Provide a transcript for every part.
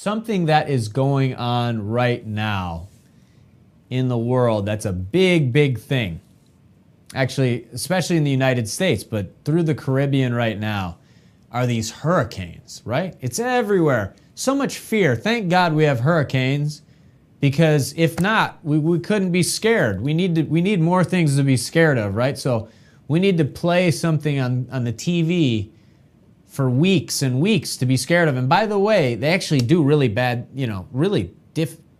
something that is going on right now in the world that's a big, big thing. Actually, especially in the United States, but through the Caribbean right now, are these hurricanes, right? It's everywhere. So much fear. Thank God we have hurricanes, because if not, we couldn't be scared. We need more things to be scared of, right? So we need to play something on the TV for weeks and weeks to be scared of. And by the way, they actually do really bad, really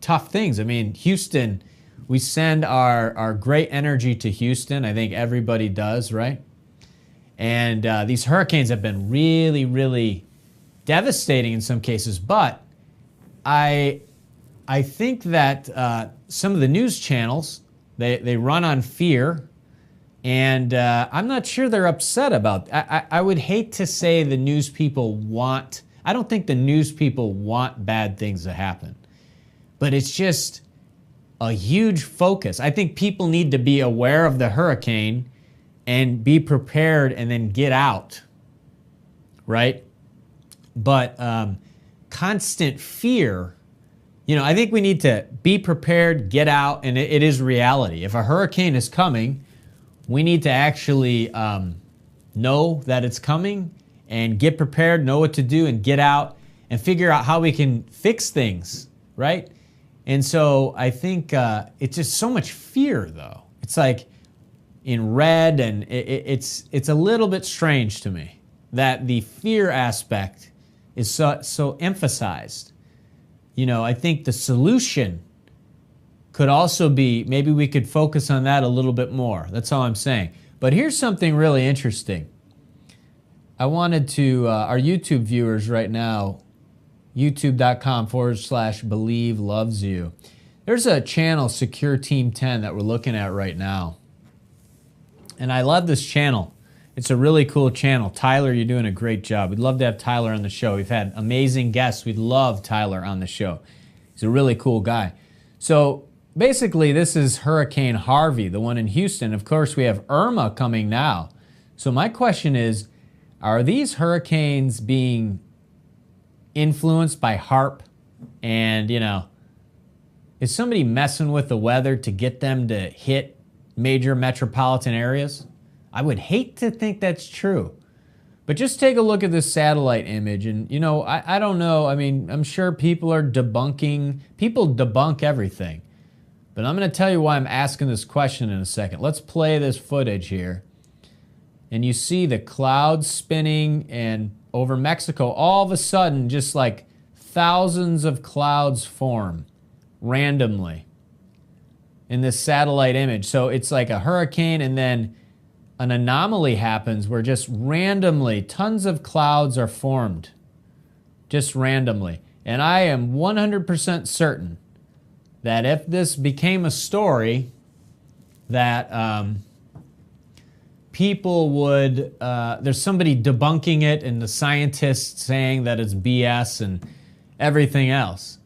tough things. I mean, Houston, we send our great energy to Houston. I think everybody does, right? And these hurricanes have been really, really devastating in some cases. But I think that some of the news channels, they run on fear. And I'm not sure they're upset about. I would hate to say the news people want. I don't think the news people want bad things to happen, but it's just a huge focus. I think people need to be aware of the hurricane and be prepared, and then get out, right? But constant fear. I think we need to be prepared, get out, and it is reality. If a hurricane is coming, we need to actually know that it's coming and get prepared, know what to do, and get out and figure out how we can fix things, right? And so I think it's just so much fear, though. It's like in red, and it's a little bit strange to me that the fear aspect is so emphasized. I think the solution could also be, maybe we could focus on that a little bit more. That's all I'm saying. But here's something really interesting. I wanted to, our YouTube viewers right now, youtube.com/believe loves you. There's a channel, Secure Team 10, that we're looking at right now. And I love this channel. It's a really cool channel. Tyler, you're doing a great job. We'd love to have Tyler on the show. We've had amazing guests. We'd love Tyler on the show. He's a really cool guy. So basically, this is Hurricane Harvey, the one in Houston. Of course, we have Irma coming now. So my question is, are these hurricanes being influenced by HAARP? And, is somebody messing with the weather to get them to hit major metropolitan areas? I would hate to think that's true. But just take a look at this satellite image, and, I don't know. I mean, I'm sure people debunk everything. But I'm going to tell you why I'm asking this question in a second. Let's play this footage here. And you see the clouds spinning, and over Mexico, all of a sudden, just like thousands of clouds form randomly in this satellite image. So it's like a hurricane, and then an anomaly happens where just randomly tons of clouds are formed. Just randomly. And I am 100% certain that if this became a story, that people would, there's somebody debunking it, and the scientists saying that it's BS and everything else.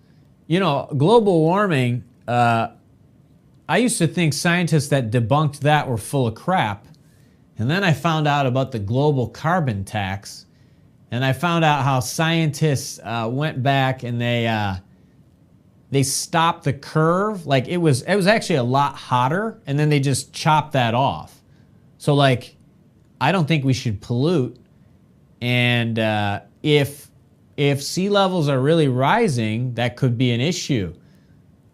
Global warming, I used to think scientists that debunked that were full of crap. And then I found out about the global carbon tax, and I found out how scientists went back and they stopped the curve. Like it was actually a lot hotter, and then they just chopped that off. So like, I don't think we should pollute. And if sea levels are really rising, that could be an issue.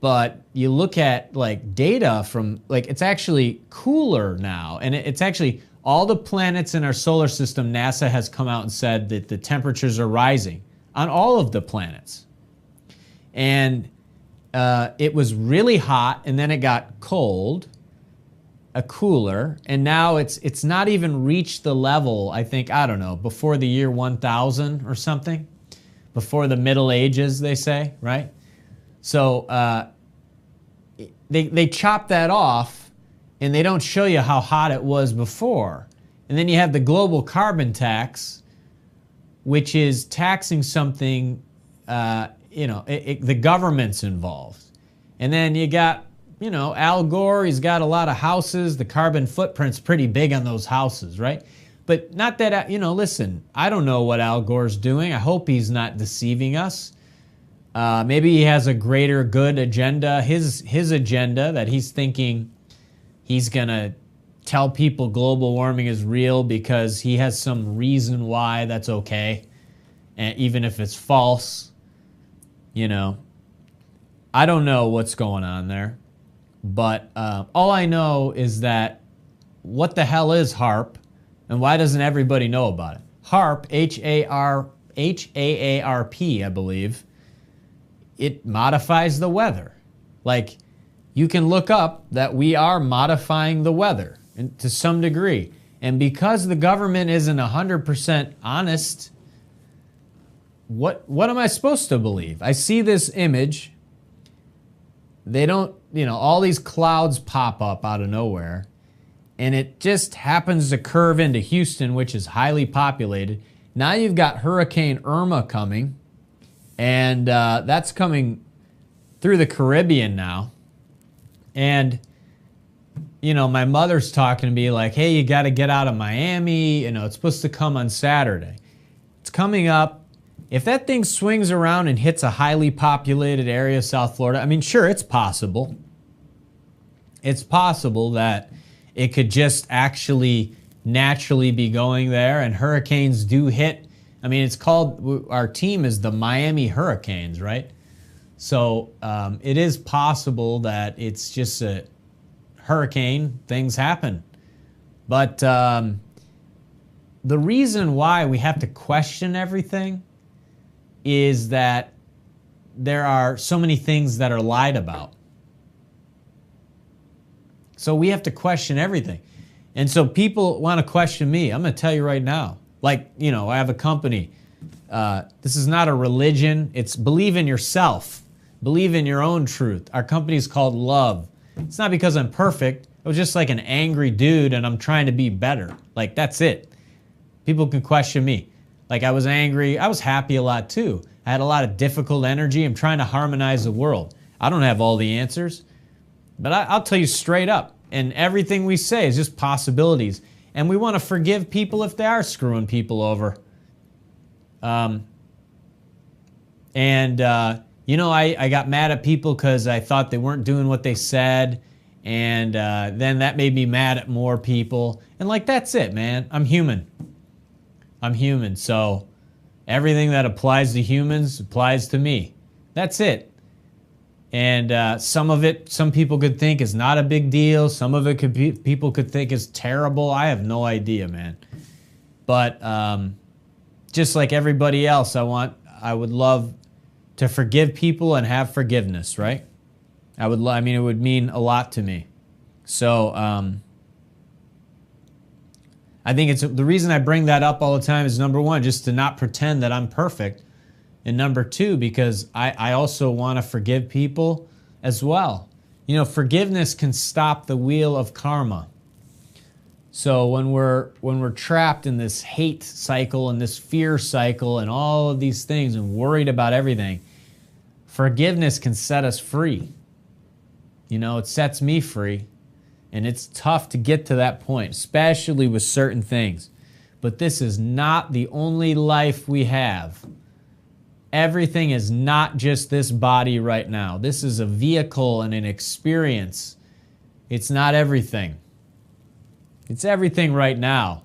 But you look at like data from, like, it's actually cooler now, and it's actually all the planets in our solar system. NASA has come out and said that the temperatures are rising on all of the planets. And it was really hot, and then it got cold, cooler, and now it's not even reached the level, I think, I don't know, before the year 1000 or something, before the Middle Ages, they say, right? So they chop that off, and they don't show you how hot it was before. And then you have the global carbon tax, which is taxing something, the government's involved. And then you got, Al Gore, he's got a lot of houses. The carbon footprint's pretty big on those houses, right? But not that, listen, I don't know what Al Gore's doing. I hope he's not deceiving us. Maybe he has a greater good agenda, his agenda that he's thinking he's going to tell people global warming is real because he has some reason why that's okay, and even if it's false. You know, I don't know what's going on there, but all I know is that what the hell is HAARP, and why doesn't everybody know about it? HAARP, H-A-A-R-P, I believe, it modifies the weather. Like, you can look up that we are modifying the weather to some degree. And because the government isn't 100% honest, what am I supposed to believe? I see this image. They don't, you know, all these clouds pop up out of nowhere, and it just happens to curve into Houston, which is highly populated. Now you've got Hurricane Irma coming, and that's coming through the Caribbean now. And, you know, my mother's talking to me like, hey, you got to get out of Miami. You know, it's supposed to come on Saturday. It's coming up. If that thing swings around and hits a highly populated area of South Florida, I mean, sure, it's possible. It's possible that it could just actually naturally be going there, and hurricanes do hit. I mean, it's called, our team is the Miami Hurricanes, right? So it is possible that it's just a hurricane, things happen. But the reason why we have to question everything is that there are so many things that are lied about. So we have to question everything. And so people want to question me. I'm going to tell you right now. Like, you know, I have a company. This is not a religion. It's believe in yourself. Believe in your own truth. Our company is called Love. It's not because I'm perfect. I was just like an angry dude and I'm trying to be better. Like, that's it. People can question me. Like, I was angry. I was happy a lot too. I had a lot of difficult energy. I'm trying to harmonize the world. I don't have all the answers. But I'll tell you straight up. And everything we say is just possibilities. And we want to forgive people if they are screwing people over. You know, I got mad at people because I thought they weren't doing what they said. And then that made me mad at more people. And like, that's it, man. I'm human. I'm human. So everything that applies to humans applies to me. That's it. And some of it, some people could think is not a big deal. Some of it people could think is terrible. I have no idea, man. But just like everybody else, I would love to forgive people and have forgiveness, right? I mean, it would mean a lot to me. So I think it's the reason I bring that up all the time is, number one, just to not pretend that I'm perfect. And number two, because I also want to forgive people as well. You know, forgiveness can stop the wheel of karma. So when we're trapped in this hate cycle and this fear cycle and all of these things and worried about everything, forgiveness can set us free. You know, it sets me free. And it's tough to get to that point, especially with certain things. But this is not the only life we have. Everything is not just this body right now. This is a vehicle and an experience. It's not everything. It's everything right now.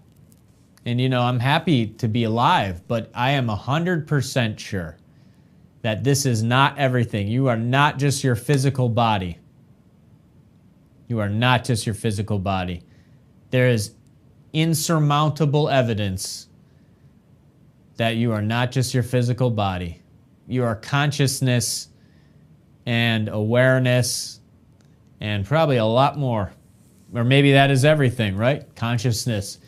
And you know, I'm happy to be alive, but I am 100% sure that this is not everything. You are not just your physical body. You are not just your physical body. There is insurmountable evidence that you are not just your physical body. You are consciousness and awareness and probably a lot more. Or maybe that is everything, right? Consciousness.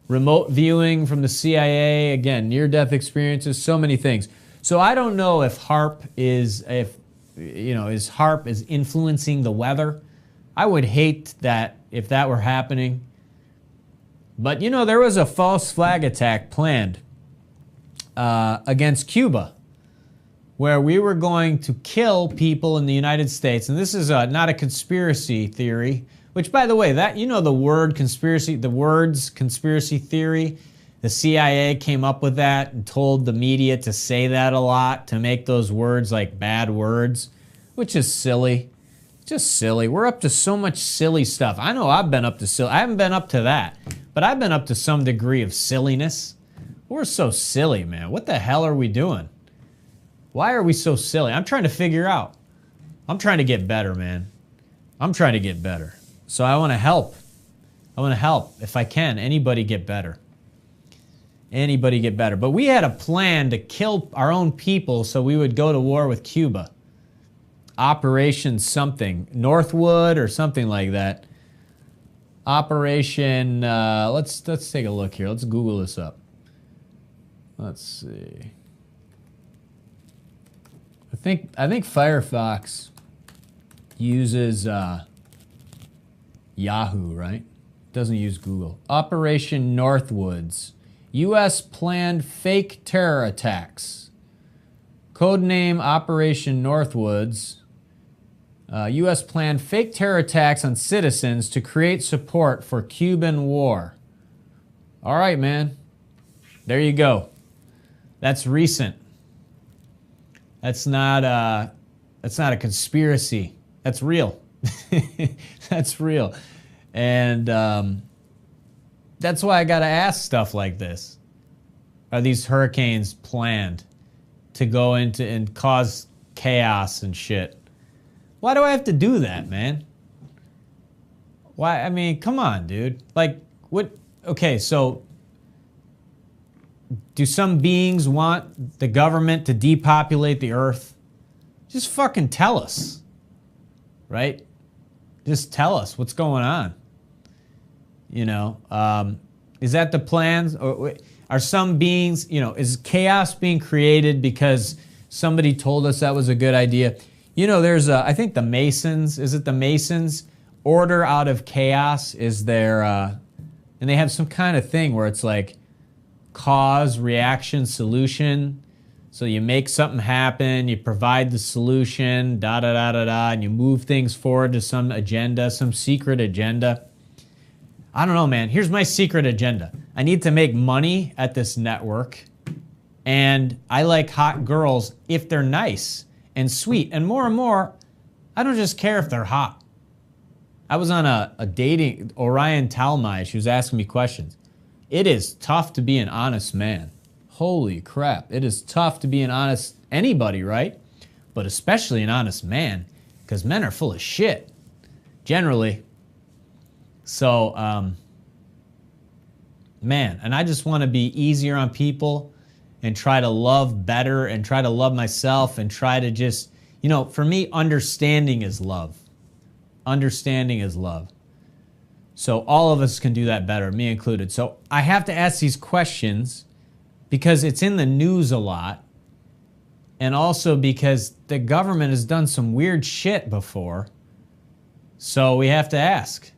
Remote viewing from the CIA, again, near-death experiences, so many things. So I don't know if HAARP is influencing the weather. I would hate that if that were happening. But you know, there was a false flag attack planned against Cuba, where we were going to kill people in the United States. And this is not a conspiracy theory, which, by the way, that, you know, the words conspiracy theory, The CIA came up with that and told the media to say that a lot, to make those words like bad words, which is silly. Just silly. We're up to so much silly stuff. I know I've been up to silly. I haven't been up to that, but I've been up to some degree of silliness. We're so silly, man. What the hell are we doing? Why are we so silly? I'm trying to figure out. I'm trying to get better, man. I'm trying to get better. So I want to help. I want to help, if I can, anybody get better. Anybody get better. But we had a plan to kill our own people so we would go to war with Cuba. Operation something. Northwood or something like that. Operation, let's take a look here. Let's Google this up. Let's see. I think Firefox uses Yahoo, right? Doesn't use Google. Operation Northwoods. U.S. planned fake terror attacks. Codename Operation Northwoods. U.S. planned fake terror attacks on citizens to create support for Cuban war. All right, man. There you go. That's recent. That's not a conspiracy. That's real. That's real. And that's why I got to ask stuff like this. Are these hurricanes planned to go into and cause chaos and shit? Why do I have to do that, man? Why? I mean, come on, dude. Like, what? Okay, so do some beings want the government to depopulate the earth? Just fucking tell us, right? Just tell us what's going on. You know, is that the plans? Or are some beings, you know, is chaos being created because somebody told us that was a good idea? You know, there's I think the Masons, is it the Masons? Order out of chaos is their, and they have some kind of thing where it's like cause, reaction, solution. So you make something happen, you provide the solution, and you move things forward to some agenda, some secret agenda. I don't know, man. Here's my secret agenda. I need to make money at this network, and I like hot girls if they're nice and sweet. And more, I don't just care if they're hot. I was on a dating, Orion Talmai, she was asking me questions. It is tough to be an honest man. Holy crap. It is tough to be an honest anybody, right? But especially an honest man, because men are full of shit, generally. So, man, and I just want to be easier on people and try to love better and try to love myself and try to just, you know, for me, understanding is love. Understanding is love. So all of us can do that better, me included. So I have to ask these questions because it's in the news a lot, and also because the government has done some weird shit before. So we have to ask.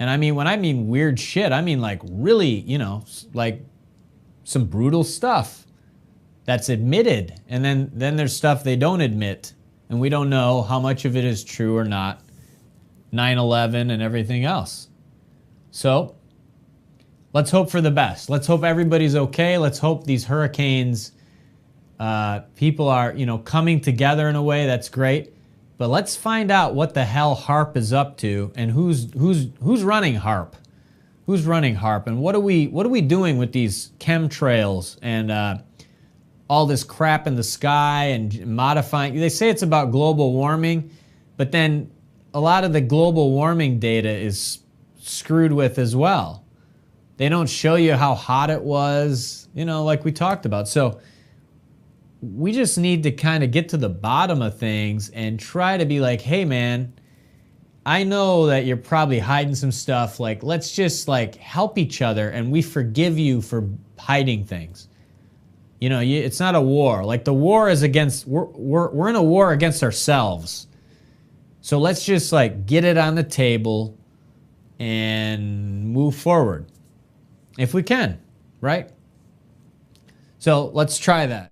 And I mean, when I mean weird shit, I mean like really, you know, like some brutal stuff that's admitted. And then there's stuff they don't admit. And we don't know how much of it is true or not. 9/11 and everything else. So let's hope for the best. Let's hope everybody's okay. Let's hope these hurricanes, people are, you know, coming together in a way that's great. But let's find out what the hell HAARP is up to and who's running HAARP. Who's running HAARP, and what are we doing with these chemtrails and all this crap in the sky and modifying? They say it's about global warming, but then a lot of the global warming data is screwed with as well. They don't show you how hot it was, you know, like we talked about. So we just need to kind of get to the bottom of things and try to be like, hey man, I know that you're probably hiding some stuff. Like, let's just like help each other, and we forgive you for hiding things. You know, it's not a war. Like the war is against, we're in a war against ourselves. So let's just like get it on the table and move forward if we can, right? So let's try that.